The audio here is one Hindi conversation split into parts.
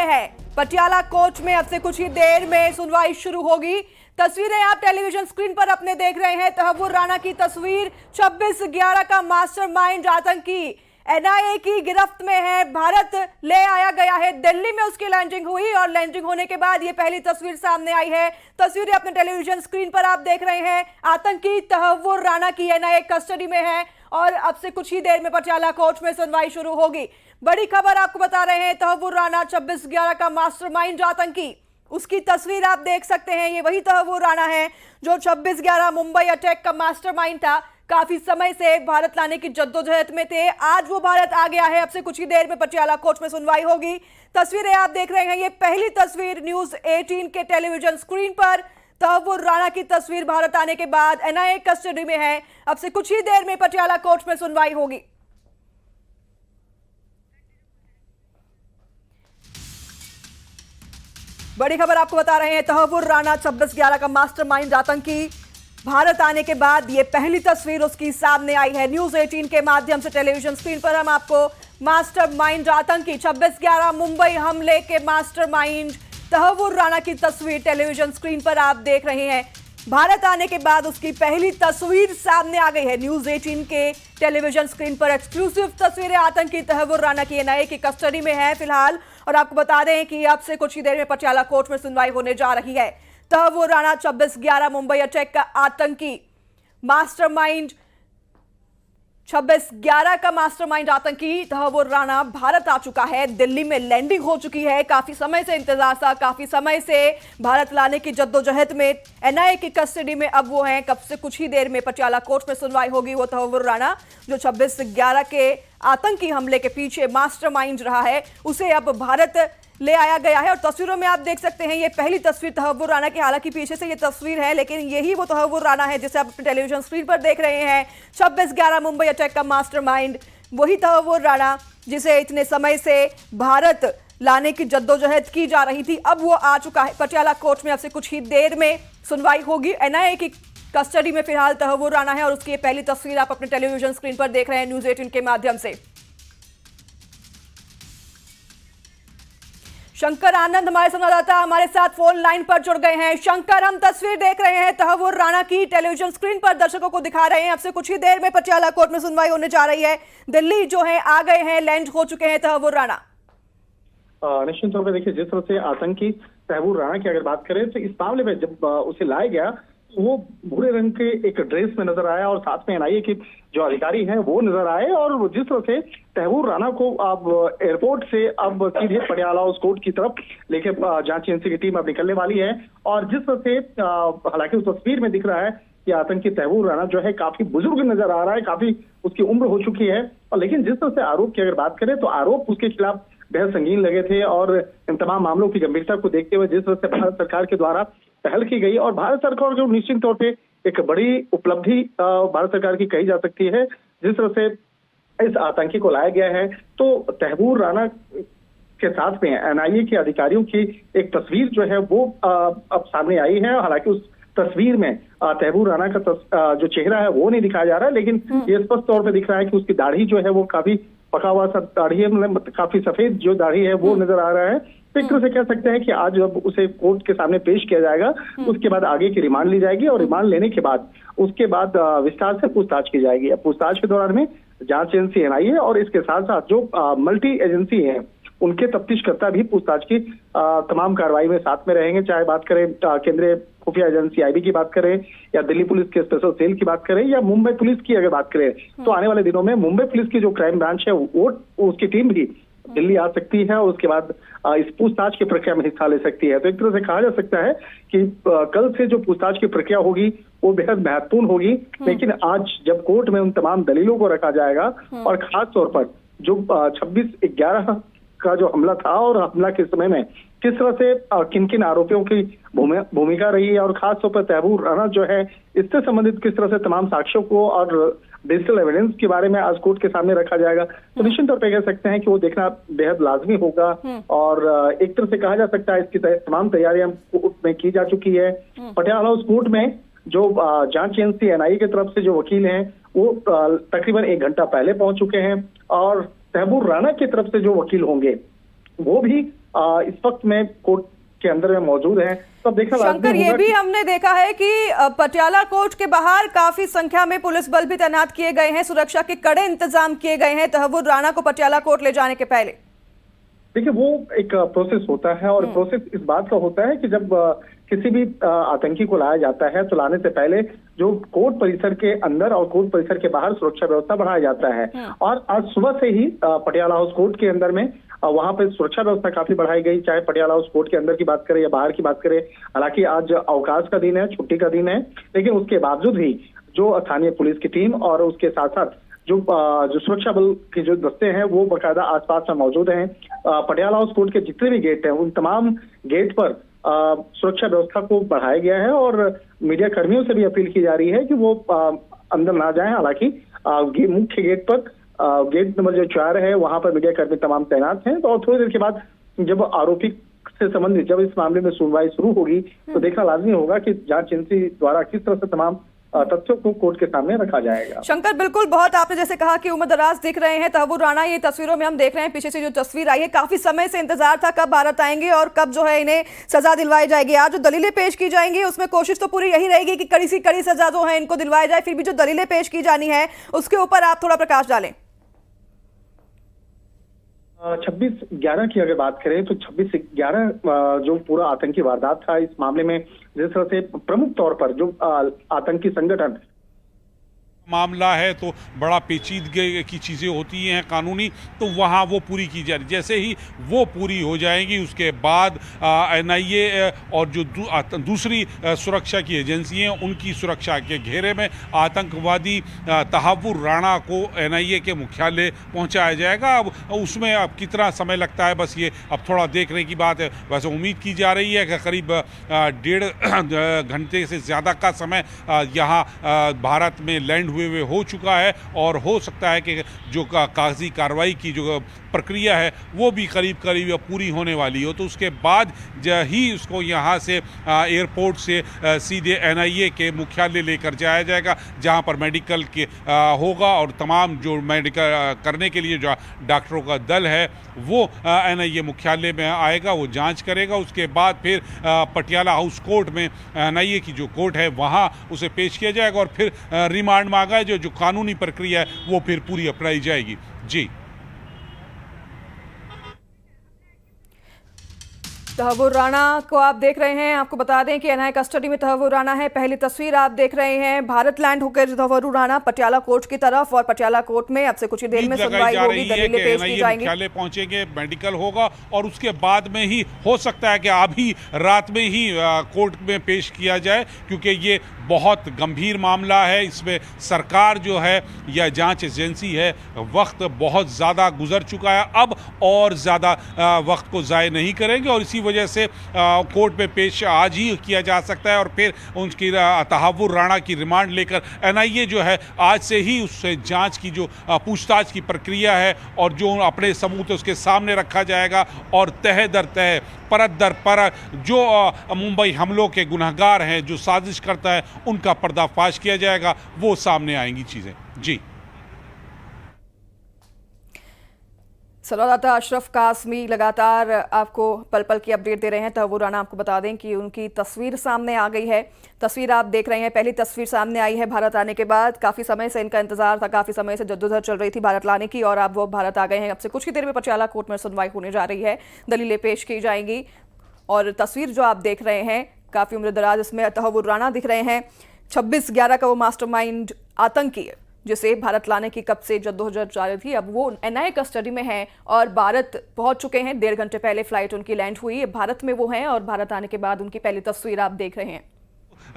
है। पटियाला कोर्ट में अब से कुछ ही देर में सुनवाई शुरू होगी। तस्वीरें आप टेलीविजन स्क्रीन पर अपने देख रहे हैं। तहव्वुर राणा की तस्वीर, 26/11 का मास्टरमाइंड आतंकी एनआईए की गिरफ्त में है। भारत ले आया गया है। दिल्ली में उसकी लैंडिंग हुई और लैंडिंग होने के बाद ये पहली तस्वीर सामने आई है। तस्वीरें अपने टेलीविजन स्क्रीन पर आप देख रहे हैं। आतंकी तहव्वुर राणा की एनआईए कस्टडी में है और अब से कुछ ही देर में पटियाला कोर्ट में सुनवाई शुरू होगी। बड़ी खबर आपको बता रहे हैं, तहव्वुर राणा 26/11 का मास्टरमाइंड आतंकी, उसकी तस्वीर आप देख सकते हैं। ये वही तहव्वुर राणा है जो 26/11 मुंबई अटैक का मास्टरमाइंड था। काफी समय से भारत लाने की जद्दोजहद में थे। आज वो भारत आ गया है। अब से कुछ ही देर में पटियाला कोर्ट में सुनवाई होगी। तस्वीरें आप देख रहे हैं। ये पहली तस्वीर न्यूज 18 के टेलीविजन स्क्रीन पर, तहव्वुर राणा की तस्वीर भारत आने के बाद एनआईए कस्टडी में है। अब से कुछ ही देर में पटियाला कोर्ट में सुनवाई होगी। बड़ी खबर आपको बता रहे हैं, तहव्वुर राणा 26/11 का मास्टरमाइंड आतंकी, भारत आने के बाद ये पहली तस्वीर उसकी सामने आई है। न्यूज 18 के माध्यम से टेलीविजन स्क्रीन पर हम आपको मास्टरमाइंड आतंकी 26/11 मुंबई हमले के मास्टरमाइंड तहव्वुर राणा की तस्वीर टेलीविजन स्क्रीन पर आप देख रहे हैं। भारत आने के बाद उसकी पहली तस्वीर सामने आ गई है। न्यूज 18 के टेलीविजन स्क्रीन पर एक्सक्लूसिव तस्वीरें आतंकी तहव्वुर राणा की एनआईए की कस्टडी में है फिलहाल। और आपको बता दें कि अब से कुछ ही देर में पटियाला कोर्ट में सुनवाई होने जा रही है। तहव्वुर राणा 26/11 मुंबई अटैक का आतंकी मास्टरमाइंड, 26/11 का मास्टरमाइंड आतंकी तहव्वुर राणा भारत आ चुका है। दिल्ली में लैंडिंग हो चुकी है। काफी समय से इंतजार था, काफी समय से भारत लाने की जद्दोजहद में एनआईए की कस्टडी में अब वो हैं। कब से कुछ ही देर में पटियाला कोर्ट में सुनवाई होगी। वो तहव्वुर राणा जो 26/11 के आतंकी हमले के पीछे मास्टरमाइंड रहा है, उसे अब भारत ले आया गया है। और तस्वीरों में आप देख सकते हैं, ये पहली तस्वीर तहव्वुर राणा की, हालांकि पीछे से ये तस्वीर है लेकिन यही वो तहव्वुर राणा है जिसे आप टेलीविजन स्क्रीन पर देख रहे हैं। 26/11 मुंबई अटैक का मास्टरमाइंड, वही तहव्वुर राणा जिसे इतने समय से भारत लाने की जद्दोजहद की जा रही थी, अब वो आ चुका है पटियाला कोर्ट में। अब से कुछ ही देर में सुनवाई होगी। एनआईए की कस्टडी में फिलहाल तहव्वुर राणा है और उसकी ये पहली तस्वीर आप अपने टेलीविजन स्क्रीन पर देख रहे हैं न्यूज 18 के माध्यम से। शंकर आनंद हमारे संवाददाता हमारे साथ फोन लाइन पर जुड़ गए हैं। शंकर, हम तस्वीर देख रहे हैं तहव्वुर राणा की, टेलीविजन स्क्रीन पर दर्शकों को दिखा रहे हैं। अब से कुछ ही देर में पटियाला कोर्ट में सुनवाई होने जा रही है। दिल्ली जो है आ गए हैं, लैंड हो चुके हैं तहव्वुर राणा। निश्चित तौर पर देखिए, जिस तरह से आतंकी तहव्वुर राणा की अगर बात करें तो इस मामले में जब उसे लाया गया वो भूरे रंग के एक ड्रेस में नजर आया और साथ में एनआईए के जो अधिकारी हैं वो नजर आए। और जिस तरह से तहव्वुर राणा को अब एयरपोर्ट से अब सीधे पटियाला हाउस कोर्ट की तरफ लेके जांच एजेंसी की टीम अब निकलने वाली है। और जिस तरह से हालांकि उस तस्वीर में दिख रहा है कि आतंकी तहव्वुर राणा जो है काफी बुजुर्ग नजर आ रहा है, काफी उसकी उम्र हो चुकी है। और लेकिन जिस तरह से आरोप की अगर बात करें तो आरोप उसके खिलाफ बेहद संगीन लगे थे। और इन तमाम मामलों की गंभीरता को देखते हुए जिस तरह से भारत सरकार के द्वारा पहल की गई और भारत सरकार को निश्चित तौर पे एक बड़ी उपलब्धि भारत सरकार की कही जा सकती है। जिस तरह से इस आतंकी को लाया गया है तो तहव्वुर राणा के साथ में एनआईए के अधिकारियों की एक तस्वीर जो है वो अब सामने आई है। हालांकि उस तस्वीर में तहव्वुर राणा का जो चेहरा है वो नहीं दिखाया जा रहा है, लेकिन ये स्पष्ट तौर पे दिख रहा है कि उसकी दाढ़ी जो है वो काफी पका हुआ सा दाढ़ी है, मतलब काफी सफेद जो दाढ़ी है वो नजर आ रहा है। तो एक तरह से कह सकते हैं कि आज जब उसे कोर्ट के सामने पेश किया जाएगा उसके बाद आगे की रिमांड ली जाएगी और रिमांड लेने के बाद उसके बाद विस्तार से पूछताछ की जाएगी। अब पूछताछ के दौरान में जांच एजेंसी एनआईए और इसके साथ साथ जो मल्टी एजेंसी है उनके तफ्तीशकर्ता भी पूछताछ की तमाम कार्रवाई में साथ में रहेंगे। चाहे बात करें केंद्रीय खुफिया एजेंसी आईबी की बात करें या दिल्ली पुलिस के स्पेशल सेल की बात करें या मुंबई पुलिस की अगर बात करें तो आने वाले दिनों में मुंबई पुलिस की जो क्राइम ब्रांच है वो उसकी टीम भी दिल्ली आ सकती है और उसके बाद इस पूछताछ की प्रक्रिया में हिस्सा ले सकती है। तो एक तरह से कहा जा सकता है कि कल से जो पूछताछ की प्रक्रिया होगी वो बेहद महत्वपूर्ण होगी। लेकिन आज जब कोर्ट में उन तमाम दलीलों को रखा जाएगा और खास तौर पर जो 26/11 का जो हमला था और हमला के समय में किस तरह से किन किन आरोपियों की भूमिका रही है और खास तौर पर तहव्वुर राणा जो है इससे संबंधित किस तरह से तमाम साक्ष्यों को और डिजिटल एविडेंस के बारे में आज कोर्ट के सामने रखा जाएगा। तो निश्चित तौर पर कह सकते हैं कि वो देखना बेहद लाजमी होगा। और एक तरह से कहा जा सकता है इसकी तमाम तैयारियां कोर्ट में की जा चुकी है। पटियाला हाउस कोर्ट में जो जांच एजेंसी एनआईए की तरफ से जो वकील हैं वो तकरीबन 1 घंटा पहले पहुंच चुके हैं और तहव्वुर राणा की तरफ से जो वकील होंगे वो भी इस वक्त में कोर्ट के अंदर में मौजूद हैं। तो अब देखना शंकर, लाजमी ये होगा भी कि हमने देखा है कि पटियाला कोर्ट के बाहर काफी संख्या में पुलिस बल भी तैनात किए गए हैं, सुरक्षा के कड़े इंतजाम किए गए हैं तहव्वुर राणा को पटियाला कोर्ट ले जाने के पहले। देखिए, वो एक प्रोसेस होता है और प्रोसेस इस बात का होता है कि जब किसी भी आतंकी को लाया जाता है तो लाने से पहले जो कोर्ट परिसर के अंदर और कोर्ट परिसर के बाहर सुरक्षा व्यवस्था बढ़ाया जाता है। और आज सुबह से ही पटियाला हाउस कोर्ट के अंदर में वहां पे सुरक्षा व्यवस्था काफी बढ़ाई गई, चाहे पटियाला हाउस कोर्ट के अंदर की बात करें या बाहर की बात करें। हालांकि आज अवकाश का दिन है, छुट्टी का दिन है, लेकिन उसके बावजूद भी जो स्थानीय पुलिस की टीम और उसके साथ साथ जो सुरक्षा बल के जो दस्ते हैं वो बाकायदा आसपास में मौजूद हैं। पटियाला हाउस कोर्ट के जितने भी गेट हैं उन तमाम गेट पर सुरक्षा व्यवस्था को बढ़ाया गया है और मीडिया कर्मियों से भी अपील की जा रही है कि वो अंदर ना जाएं। हालांकि मुख्य गेट पर गेट नंबर जो 4 है वहां पर मीडिया कर्मी तमाम तैनात हैं। तो और थोड़ी देर के बाद जब आरोपी से संबंधित जब इस मामले में सुनवाई शुरू होगी तो देखना लाजमी होगा कि जांच एजेंसी द्वारा किस तरह से तमाम तथ्यों को कोर्ट के सामने रखा जाएगा। शंकर, बिल्कुल, बहुत आपने जैसे कहा कि उम्र दराज दिख रहे हैं तहव्वुर राणा। ये तस्वीरों में हम देख रहे हैं, पीछे से जो तस्वीर आई है, काफी समय से इंतजार था कब भारत आएंगे और कब जो है इन्हें सजा दिलवाई जाएगी। आज जो दलीलें पेश की जाएंगी उसमें कोशिश तो पूरी यही रहेगी कि कड़ी से कड़ी सजा जो है इनको दिलवाई जाए। फिर भी जो दलीलें पेश की जानी है उसके ऊपर आप थोड़ा प्रकाश डालें। 26/11 की अगर बात करें तो 26/11 जो पूरा आतंकी वारदात था, इस मामले में जिस तरह से प्रमुख तौर पर जो आतंकी संगठन मामला है तो बड़ा पेचीदगी की चीज़ें होती हैं कानूनी, तो वहाँ वो पूरी की जा रही। जैसे ही वो पूरी हो जाएंगी उसके बाद NIA और जो दूसरी सुरक्षा की एजेंसी हैं उनकी सुरक्षा के घेरे में आतंकवादी तहव्वुर राणा को NIA के मुख्यालय पहुँचाया जाएगा। अब उसमें अब कितना समय लगता है बस ये अब थोड़ा देखने की बात है। वैसे उम्मीद की जा रही है कि करीब 1.5 घंटे से ज़्यादा का समय यहाँ भारत में लैंड हुए हो चुका है और हो सकता है कि जो कागजी कार्रवाई की जो प्रक्रिया है वो भी करीब करीब पूरी होने वाली हो। तो उसके बाद ही उसको यहाँ से एयरपोर्ट से सीधे NIA के मुख्यालय लेकर जाया जाएगा, जहाँ पर मेडिकल के होगा और तमाम जो मेडिकल करने के लिए जो डॉक्टरों का दल है वो NIA मुख्यालय में आएगा, वो जांच करेगा। उसके बाद फिर पटियाला हाउस कोर्ट में NIA की जो कोर्ट है वहाँ उसे पेश किया जाएगा और फिर रिमांड मांगा जो कानूनी प्रक्रिया है वो फिर पूरी अपनाई जाएगी। जी, तहव्वुर राणा को आप देख रहे हैं। आपको बता दें कि NIA कस्टडी में तहव्वुर राणा है। पहली तस्वीर आप देख रहे हैं, भारत लैंड होकर तहव्वुर राणा पटियाला कोर्ट की तरफ, और पटियाला कोर्ट में अब से कुछ ही देर में सुनवाई होगी, दलीलें पेश की जाएंगी, मुख्यालय पहुंचेंगे, मेडिकल होगा और उसके बाद में ही हो सकता है कि अभी रात में ही कोर्ट में पेश किया जाए, क्योंकि ये बहुत गंभीर मामला है। इसमें सरकार जो है या जांच एजेंसी है वक्त बहुत ज़्यादा गुजर चुका है, अब और ज़्यादा वक्त को ज़ाय नहीं करेंगे और इसी वजह से कोर्ट में पेश आज ही किया जा सकता है और फिर उनकी तहव्वुर राणा की रिमांड लेकर NIA जो है आज से ही उससे जांच की जो पूछताछ की प्रक्रिया है और जो अपने सबूत उसके सामने रखा जाएगा और तह दर तह परत दर परत जो मुंबई हमलों के गुनहगार हैं, जो साजिश करता है, उनका पर्दाफाश किया जाएगा, वो सामने आएंगी चीज़ें। जी, संवाददाता अशरफ कासमी लगातार आपको पल पल की अपडेट दे रहे हैं। तहव्वुर राणा, आपको बता दें कि उनकी तस्वीर सामने आ गई है। तस्वीर आप देख रहे हैं, पहली तस्वीर सामने आई है भारत आने के बाद। काफ़ी समय से इनका इंतजार था, काफ़ी समय से जद्दोजहद चल रही थी भारत लाने की, और अब वो भारत आ गए हैं। अब से कुछ ही देर में पटियाला कोर्ट में सुनवाई होने जा रही है, दलीलें पेश की जाएंगी। और तस्वीर जो आप देख रहे हैं काफ़ी उम्रदराज, इसमें तहव्वुर राणा दिख रहे हैं। 26/11 का वो मास्टरमाइंड आतंकी है जिसे भारत लाने की कब से जद्दोजहद जारी थी, अब वो NIA कस्टडी में है और भारत पहुंच चुके हैं। 1.5 घंटे पहले फ्लाइट उनकी लैंड हुई, भारत में वो हैं और भारत आने के बाद उनकी पहली तस्वीर आप देख रहे हैं।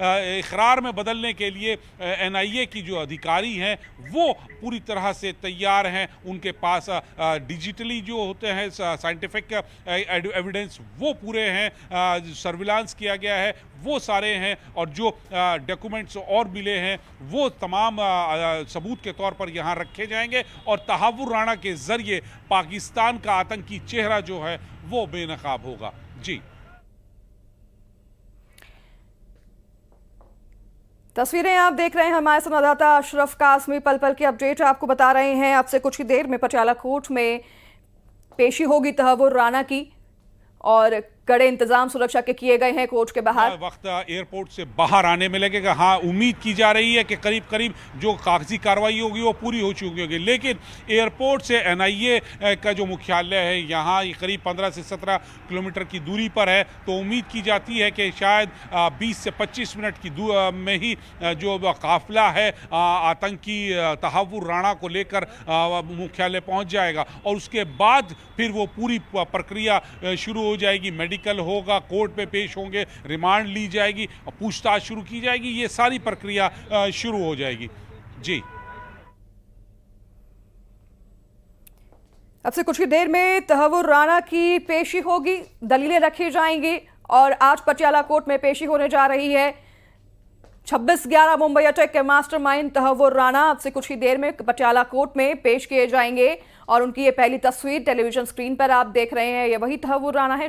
इकरार में बदलने के लिए NIA की जो अधिकारी हैं वो पूरी तरह से तैयार हैं। उनके पास डिजिटली जो होते हैं साइंटिफिक एविडेंस वो पूरे हैं, सर्विलांस किया गया है वो सारे हैं, और जो डॉक्यूमेंट्स और मिले हैं वो तमाम सबूत के तौर पर यहाँ रखे जाएंगे और तहव्वुर राणा के ज़रिए पाकिस्तान का आतंकी चेहरा जो है वो बेनकाब होगा। जी, तस्वीरें आप देख रहे हैं, हमारे संवाददाता अशरफ कासमी पल पल की अपडेट आपको बता रहे हैं। अब से कुछ ही देर में पटियाला कोर्ट में पेशी होगी तहव्वुर राणा की, और कड़े इंतजाम सुरक्षा के किए गए हैं कोर्ट के बाहर। वक्त एयरपोर्ट से बाहर आने में लगेगा। हाँ, उम्मीद की जा रही है कि करीब करीब जो कागजी कार्रवाई होगी वो पूरी हो चुकी होगी, लेकिन एयरपोर्ट से एनआईए का जो मुख्यालय है यहाँ ये करीब 15 से 17 किलोमीटर की दूरी पर है। तो उम्मीद की जाती है कि शायद 20 से 25 मिनट की में ही जो काफिला है आतंकी तहव्वुर राणा को लेकर मुख्यालय पहुँच जाएगा और उसके बाद फिर वो पूरी प्रक्रिया शुरू हो जाएगी। मेडिकल होगा, कोर्ट में पेश होंगे, रिमांड ली जाएगी और पूछताछ शुरू की जाएगी। ये सारी प्रक्रिया शुरू हो जाएगी। जी, अब से कुछ ही देर में तहव्वुर राणा की पेशी होगी, दलीलें रखी जाएंगी और आज पटियाला कोर्ट में पेशी होने जा रही है। 26/11 मुंबई अटैक के मास्टरमाइंड तहव्वुर राणा अब से कुछ ही देर में पटियाला कोर्ट में पेश किए जाएंगे और उनकी ये पहली तस्वीर टेलीविजन स्क्रीन पर आप देख रहे हैं। ये वही तहव्वुर राणा है